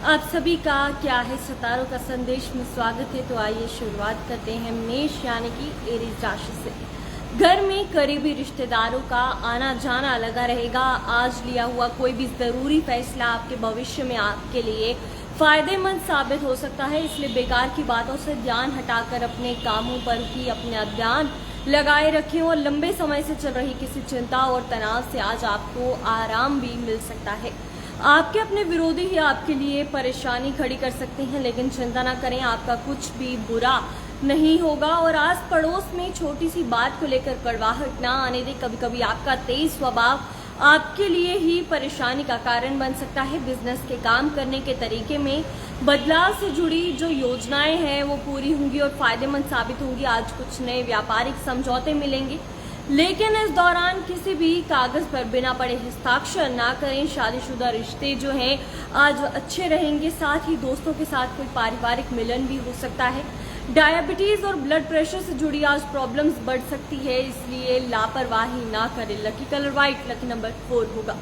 आप सभी का क्या है सितारों का संदेश में स्वागत है। तो आइए शुरुआत करते हैं मेष यानी कि एरीज राशि से। घर में करीबी रिश्तेदारों का आना जाना लगा रहेगा। आज लिया हुआ कोई भी जरूरी फैसला आपके भविष्य में आपके लिए फायदेमंद साबित हो सकता है, इसलिए बेकार की बातों से ध्यान हटाकर अपने कामों पर ही अपना ध्यान लगाए रखें और लंबे समय से चल रही किसी चिंता और तनाव से आज आपको आराम भी मिल सकता है। आपके अपने विरोधी ही आपके लिए परेशानी खड़ी कर सकते हैं, लेकिन चिंता ना करें, आपका कुछ भी बुरा नहीं होगा। और आस पड़ोस में छोटी सी बात को लेकर कड़वाहट ना आने दें। कभी कभी आपका तेज स्वभाव आपके लिए ही परेशानी का कारण बन सकता है। बिजनेस के काम करने के तरीके में बदलाव से जुड़ी जो योजनाएं हैं वो पूरी होंगी और फायदेमंद साबित होंगी। आज कुछ नए व्यापारिक समझौते मिलेंगे, लेकिन इस दौरान किसी भी कागज पर बिना पड़े हस्ताक्षर ना करें। शादीशुदा रिश्ते जो हैं आज अच्छे रहेंगे। साथ ही दोस्तों के साथ कोई पारिवारिक मिलन भी हो सकता है। डायबिटीज और ब्लड प्रेशर से जुड़ी आज प्रॉब्लम्स बढ़ सकती है, इसलिए लापरवाही ना करें। Lucky colour white, lucky number 4 होगा।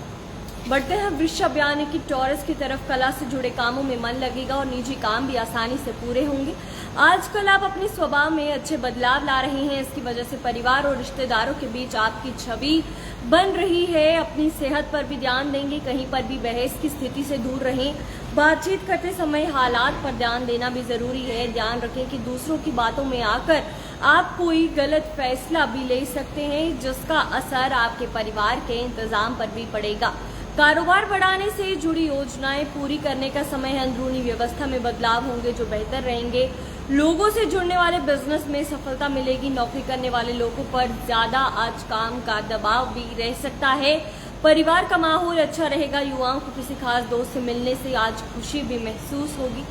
बढ़ते हैं वृषभ यानी कि टॉरस की तरफ। कला से जुड़े कामों में मन लगेगा और निजी काम भी आसानी से पूरे होंगे। आजकल आप अपने स्वभाव में अच्छे बदलाव ला रहे हैं, इसकी वजह से परिवार और रिश्तेदारों के बीच आपकी छवि बन रही है। अपनी सेहत पर भी ध्यान देंगे, कहीं पर भी बहस की स्थिति से दूर रहें। बातचीत करते समय हालात पर ध्यान देना भी जरूरी है। ध्यान रखें कि दूसरों की बातों में आकर आप कोई गलत फैसला भी ले सकते हैं, जिसका असर आपके परिवार के इंतजाम पर भी पड़ेगा। कारोबार बढ़ाने से जुड़ी योजनाएं पूरी करने का समय है। अंदरूनी व्यवस्था में बदलाव होंगे जो बेहतर रहेंगे। लोगों से जुड़ने वाले बिजनेस में सफलता मिलेगी। नौकरी करने वाले लोगों पर ज्यादा आज काम का दबाव भी रह सकता है। परिवार का माहौल अच्छा रहेगा। युवाओं को किसी खास दोस्त से मिलने से आज खुशी भी महसूस होगी।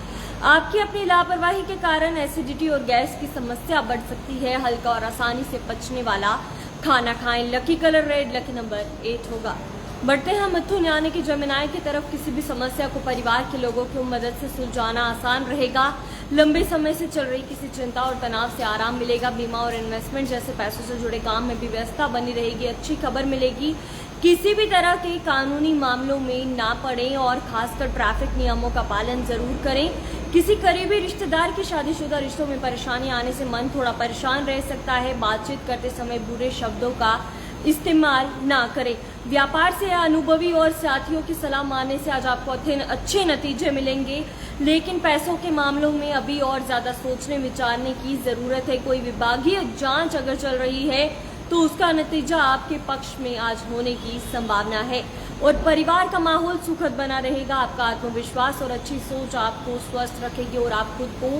आपकी अपनी लापरवाही के कारण एसिडिटी और गैस की समस्या बढ़ सकती है। हल्का और आसानी से पचने वाला खाना खाएं। Lucky colour red, lucky number 8 होगा। बढ़ते हैं मिथुन यानी कि जमिनाई की तरफ। किसी भी समस्या को परिवार के लोगों की मदद से सुलझाना आसान रहेगा। लंबे समय से चल रही किसी चिंता और तनाव से आराम मिलेगा। बीमा और इन्वेस्टमेंट जैसे पैसों से जुड़े काम में भी व्यस्तता बनी रहेगी। अच्छी खबर मिलेगी। किसी भी तरह के कानूनी मामलों में ना पड़ें और खासकर ट्रैफिक नियमों का पालन जरूर करें। किसी करीबी रिश्तेदार की शादीशुदा रिश्तों में परेशानी आने से मन थोड़ा परेशान रह सकता है। बातचीत करते समय बुरे शब्दों का इस्तेमाल ना करें। व्यापार से अनुभवी और साथियों की सलाह मानने से आज आपको अच्छे नतीजे मिलेंगे, लेकिन पैसों के मामलों में अभी और ज्यादा सोचने विचारने की जरूरत है। कोई विभागीय जांच अगर चल रही है तो उसका नतीजा आपके पक्ष में आज होने की संभावना है। और परिवार का माहौल सुखद बना रहेगा। आपका आत्मविश्वास और अच्छी सोच आपको स्वस्थ रखेगी और आप खुद को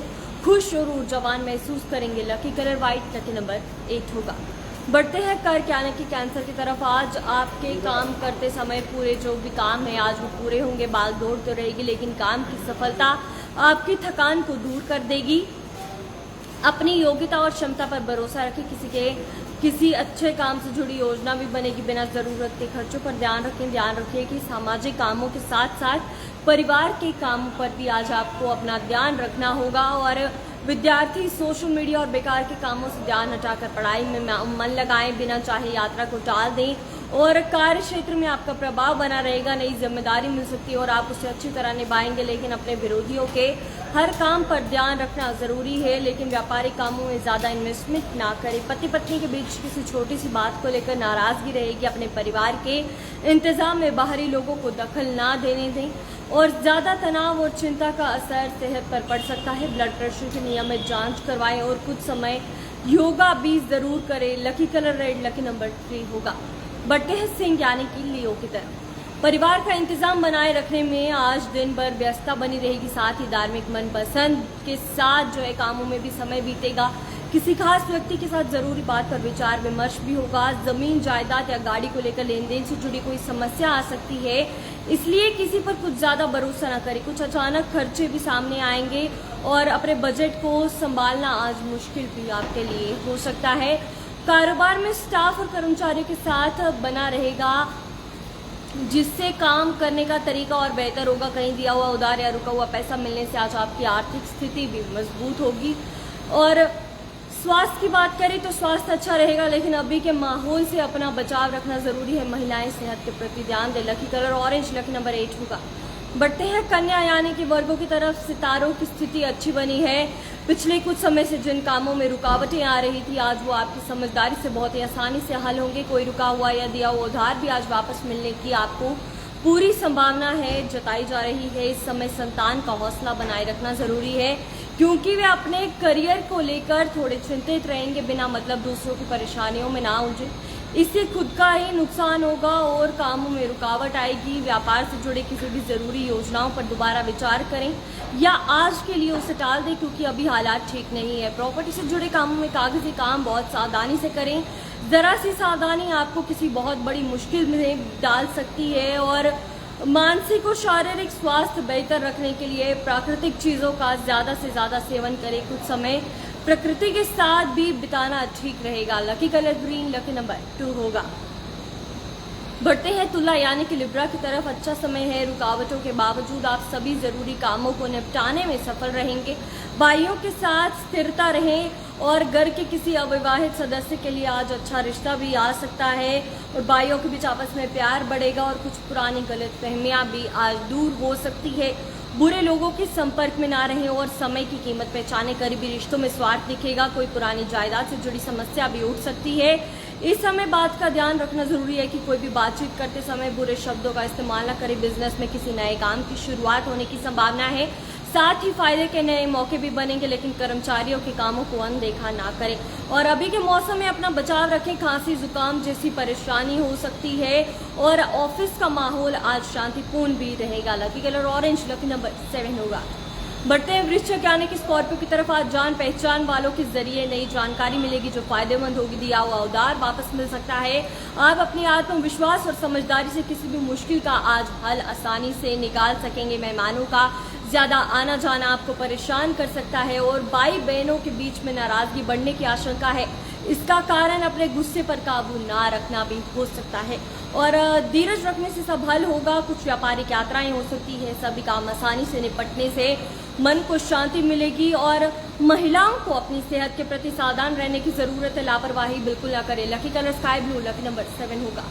खुश और ऊर्जावान महसूस करेंगे। Lucky colour white, lucky number 8 होगा। बढ़ते हैं कर्क यानी कि कैंसर की तरफ। आज आपके काम करते समय पूरे जो भी काम है आज वो पूरे होंगे। भाग दौड़ तो रहेगी, लेकिन काम की सफलता आपकी थकान को दूर कर देगी। अपनी योग्यता और क्षमता पर भरोसा रखें। किसी अच्छे काम से जुड़ी योजना भी बनेगी। बिना जरूरत के खर्चों पर ध्यान रखें कि सामाजिक कामों के साथ साथ परिवार के कामों पर भी आज आपको अपना ध्यान रखना होगा। और विद्यार्थी सोशल मीडिया और बेकार के कामों से ध्यान हटाकर पढ़ाई में मन लगाएं। बिना चाहे यात्रा को टाल दें और कार्य क्षेत्र में आपका प्रभाव बना रहेगा। नई जिम्मेदारी मिल सकती है और आप उसे अच्छी तरह निभाएंगे, लेकिन अपने विरोधियों के हर काम पर ध्यान रखना जरूरी है। लेकिन व्यापारिक कामों में ज्यादा इन्वेस्टमेंट ना करें। पति पत्नी के बीच किसी छोटी सी बात को लेकर नाराजगी रहेगी। अपने परिवार के इंतजाम में बाहरी लोगों को दखल ना देने दें और ज्यादा तनाव और चिंता का असर सेहत पर पड़ सकता है। ब्लड प्रेशर की नियमित जांच करवाएं और कुछ समय योगा भी जरूर करें। Lucky colour red, lucky number 3 होगा। बढ़ते हैं सिंह यानी कि लियो की तरफ। परिवार का इंतजाम बनाए रखने में आज दिन भर व्यस्तता बनी रहेगी। साथ ही धार्मिक मनपसंद के साथ जो है कामों में भी समय बीतेगा। किसी खास व्यक्ति के साथ जरूरी बात पर विचार विमर्श भी होगा। जमीन जायदाद या गाड़ी को लेकर लेन देन से जुड़ी कोई समस्या आ सकती है, इसलिए किसी पर कुछ ज्यादा भरोसा न करें। कुछ अचानक खर्चे भी सामने आएंगे और अपने बजट को संभालना आज मुश्किल भी आपके लिए हो सकता है। कारोबार में स्टाफ और कर्मचारियों के साथ बना रहेगा, जिससे काम करने का तरीका और बेहतर होगा। कहीं दिया हुआ उधार या रुका हुआ पैसा मिलने से आज आपकी आर्थिक स्थिति भी मजबूत होगी। और स्वास्थ्य की बात करें तो स्वास्थ्य अच्छा रहेगा, लेकिन अभी के माहौल से अपना बचाव रखना जरूरी है। महिलाएं सेहत के प्रति ध्यान दें। Lucky colour orange, lucky number 8 होगा। बढ़ते हैं कन्या यानी कि वर्गों की तरफ सितारों की स्थिति अच्छी बनी है। पिछले कुछ समय से जिन कामों में रुकावटें आ रही थी, आज वो आपकी समझदारी से बहुत ही आसानी से हल होंगे। कोई रुका हुआ या दिया हुआ उधार भी आज वापस मिलने की आपको पूरी संभावना है, जताई जा रही है। इस समय संतान का हौसला बनाए रखना जरूरी है, क्योंकि वे अपने करियर को लेकर थोड़े चिंतित रहेंगे। बिना मतलब दूसरों की परेशानियों में ना उलझे, इससे खुद का ही नुकसान होगा और कामों में रुकावट आएगी। व्यापार से जुड़े किसी भी जरूरी योजनाओं पर दोबारा विचार करें या आज के लिए उसे टाल दें, क्योंकि अभी हालात ठीक नहीं है। प्रॉपर्टी से जुड़े कामों में कागजी काम बहुत सावधानी से करें। जरा सी सावधानी आपको किसी बहुत बड़ी मुश्किल में डाल सकती है। और मानसिक और शारीरिक स्वास्थ्य बेहतर रखने के लिए प्राकृतिक चीजों का ज्यादा से ज्यादा सेवन करें। कुछ समय प्रकृति के साथ भी बिताना ठीक रहेगा। Lucky colour green, lucky number 2 होगा। बढ़ते हैं तुला यानी कि लिब्रा की तरफ। अच्छा समय है, रुकावटों के बावजूद आप सभी जरूरी कामों को निपटाने में सफल रहेंगे। भाइयों के साथ स्थिरता रहें और घर के किसी अविवाहित सदस्य के लिए आज अच्छा रिश्ता भी आ सकता है और भाइयों के बीच आपस में प्यार बढ़ेगा और कुछ पुरानी गलतफहमियां भी आज दूर हो सकती है। बुरे लोगों के संपर्क में ना रहें और समय की कीमत पहचाने। करीबी रिश्तों में स्वार्थ दिखेगा। कोई पुरानी जायदाद से जुड़ी समस्या भी उठ सकती है। इस समय बात का ध्यान रखना जरूरी है कि कोई भी बातचीत करते समय बुरे शब्दों का इस्तेमाल न करें। बिजनेस में किसी नए काम की शुरुआत होने की संभावना है। साथ ही फायदे के नए मौके भी बनेंगे, लेकिन कर्मचारियों के कामों को अनदेखा ना करें। और अभी के मौसम में अपना बचाव रखें। खांसी जुकाम जैसी परेशानी हो सकती है और ऑफिस का माहौल आज शांतिपूर्ण भी रहेगा। Lucky colour orange, lucky number 7 होगा। बढ़ते हैं वृश्चिक यानी कि स्कॉर्पियो की तरफ। आज जान पहचान वालों के जरिए नई जानकारी मिलेगी जो फायदेमंद होगी। दिया हुआ उधार वापस मिल सकता है। आप अपनी आत्मविश्वास और समझदारी से किसी भी मुश्किल का आज हल आसानी से निकाल सकेंगे। मेहमानों का ज्यादा आना जाना आपको परेशान कर सकता है और भाई बहनों के बीच में नाराजगी बढ़ने की आशंका है। इसका कारण अपने गुस्से पर काबू ना रखना भी हो सकता है और धीरज रखने से सब हल होगा। कुछ व्यापारिक यात्राएं हो सकती है। सभी काम आसानी से निपटने से मन को शांति मिलेगी और महिलाओं को अपनी सेहत के प्रति सावधान रहने की जरूरत है। लापरवाही बिल्कुल ना करें। Lucky colour sky blue, lucky number 7 होगा।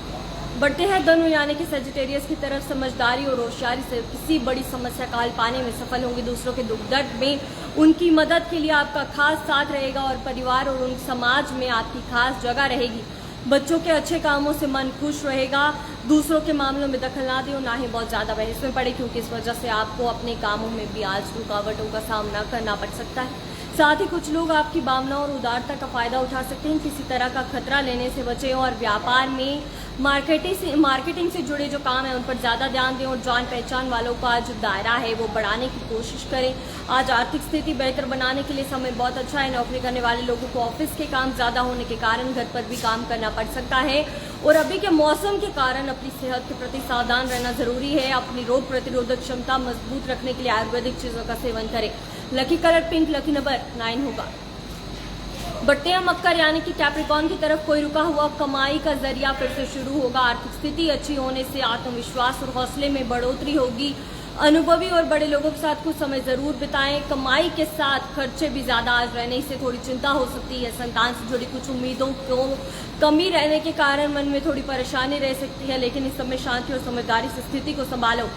बढ़ते हैं धनु यानी कि सेजिटेरियस की तरफ। समझदारी और होशियारी से किसी बड़ी समस्या का हल पाने में सफल होंगे। दूसरों के दुख दर्द में उनकी मदद के लिए आपका खास साथ रहेगा और परिवार और उन समाज में आपकी खास जगह रहेगी। बच्चों के अच्छे कामों से मन खुश रहेगा। दूसरों के मामलों में दखल ना दें और ना ही बहुत ज्यादा बहस में पड़े, क्योंकि इस वजह से आपको अपने कामों में भी आज रुकावटों का सामना करना पड़ सकता है। साथ ही कुछ लोग आपकी भावनाओं और उदारता का फायदा उठा सकते हैं। किसी तरह का खतरा लेने से बचें और व्यापार में मार्केटिंग से जुड़े जो काम है उन पर ज्यादा ध्यान दें और जान पहचान वालों का जो दायरा है वो बढ़ाने की कोशिश करें। आज आर्थिक स्थिति बेहतर बनाने के लिए समय बहुत अच्छा है। नौकरी करने वाले लोगों को ऑफिस के काम ज्यादा होने के कारण घर पर भी काम करना पड़ सकता है और अभी के मौसम के कारण अपनी सेहत के प्रति सावधान रहना जरूरी है। अपनी रोग प्रतिरोधक क्षमता मजबूत रखने के लिए आयुर्वेदिक चीजों का सेवन करें। Lucky colour pink, lucky number 9 होगा। बढ़ते हैं मकर यानी कि कैप्रिकॉर्न की तरफ। कोई रुका हुआ कमाई का जरिया फिर से शुरू होगा। आर्थिक स्थिति अच्छी होने से आत्मविश्वास और हौसले में बढ़ोतरी होगी। अनुभवी और बड़े लोगों के साथ कुछ समय जरूर बिताएं। कमाई के साथ खर्चे भी ज्यादा आज रहने से थोड़ी चिंता हो सकती है। संतान से जुड़ी कुछ उम्मीदों को कमी रहने के कारण मन में थोड़ी परेशानी रह सकती है, लेकिन इस समय शांति और समझदारी से स्थिति को संभालो।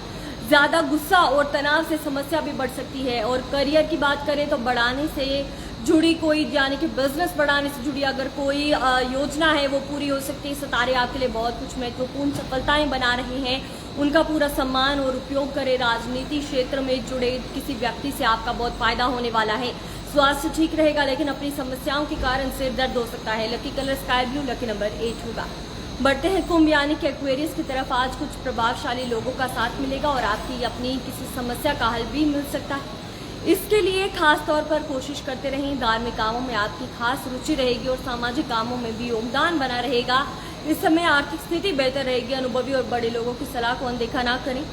ज्यादा गुस्सा और तनाव से समस्या भी बढ़ सकती है। और करियर की बात करें तो बढ़ाने से जुड़ी कोई यानी कि बिजनेस बढ़ाने से जुड़ी अगर कोई योजना है वो पूरी हो सकती है। सितारे आपके लिए बहुत कुछ महत्वपूर्ण सफलताएं बना रहे हैं, उनका पूरा सम्मान और उपयोग करें। राजनीति क्षेत्र में जुड़े किसी व्यक्ति से आपका बहुत फायदा होने वाला है। स्वास्थ्य ठीक रहेगा, लेकिन अपनी समस्याओं के कारण सिर दर्द हो सकता है। Lucky colour sky blue, lucky number 8 होगा। बढ़ते हैं कुंभ यानी कि एक्वेरियस की तरफ। आज कुछ प्रभावशाली लोगों का साथ मिलेगा और आपकी अपनी किसी समस्या का हल भी मिल सकता है। इसके लिए खास तौर पर कोशिश करते रहें। धार्मिक कामों में आपकी खास रुचि रहेगी और सामाजिक कामों में भी योगदान बना रहेगा। इस समय आर्थिक स्थिति बेहतर रहेगी। अनुभवी और बड़े लोगों की सलाह को अनदेखा ना करें,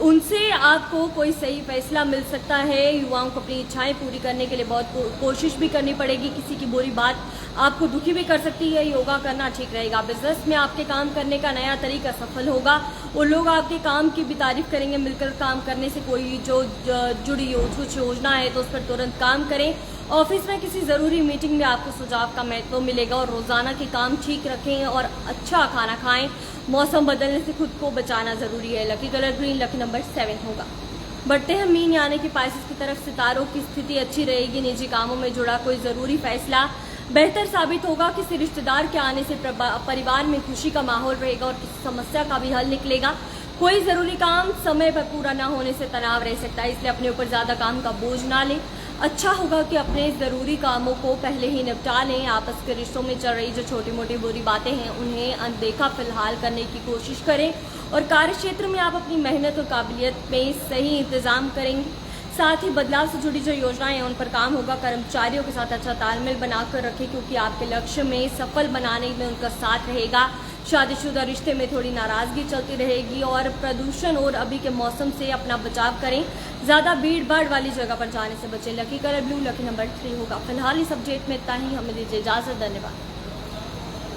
उनसे आपको कोई सही फैसला मिल सकता है। युवाओं को अपनी इच्छाएं पूरी करने के लिए बहुत कोशिश भी करनी पड़ेगी। किसी की बुरी बात आपको दुखी भी कर सकती है। योगा करना ठीक रहेगा। बिजनेस में आपके काम करने का नया तरीका सफल होगा और लोग आपके काम की भी तारीफ करेंगे। मिलकर काम करने से कोई जो जुड़ी कुछ योजना है तो उस पर तुरंत काम करें ऑफिस में किसी जरूरी मीटिंग में आपको सुझाव का महत्व मिलेगा और रोजाना के काम ठीक रखें और अच्छा खाना खाएं। मौसम बदलने से खुद को बचाना जरूरी है। Lucky colour green, lucky number 7 होगा। बढ़ते हैं मीन यानी कि पाइसेस की तरफ सितारों की स्थिति अच्छी रहेगी। निजी कामों में जुड़ा कोई जरूरी फैसला बेहतर साबित होगा। किसी रिश्तेदार के आने से परिवार में खुशी का माहौल रहेगा और किसी समस्या का भी हल निकलेगा। कोई जरूरी काम समय पर पूरा ना होने से तनाव रह सकता है, इसलिए अपने ऊपर ज्यादा काम का बोझ ना लें। अच्छा होगा कि अपने जरूरी कामों को पहले ही निपटा लें। आपस के रिश्तों में चल रही जो छोटी मोटी बुरी बातें हैं उन्हें अनदेखा फिलहाल करने की कोशिश करें और कार्य क्षेत्र में आप अपनी मेहनत और काबिलियत में सही इंतजाम करेंगे। साथ ही बदलाव से जुड़ी जो योजनाएं हैं उन पर काम होगा। कर्मचारियों के साथ अच्छा तालमेल बनाकर रखें क्योंकि आपके लक्ष्य में सफल बनाने में उनका साथ रहेगा। शादीशुदा रिश्ते में थोड़ी नाराजगी चलती रहेगी और प्रदूषण और अभी के मौसम से अपना बचाव करें। ज्यादा भीड़ भाड़ वाली जगह पर जाने से बचें। Lucky colour blue, lucky number 3 होगा। फिलहाल इस अपडेट में इतना ही। हमें दीजिए इजाजत। धन्यवाद।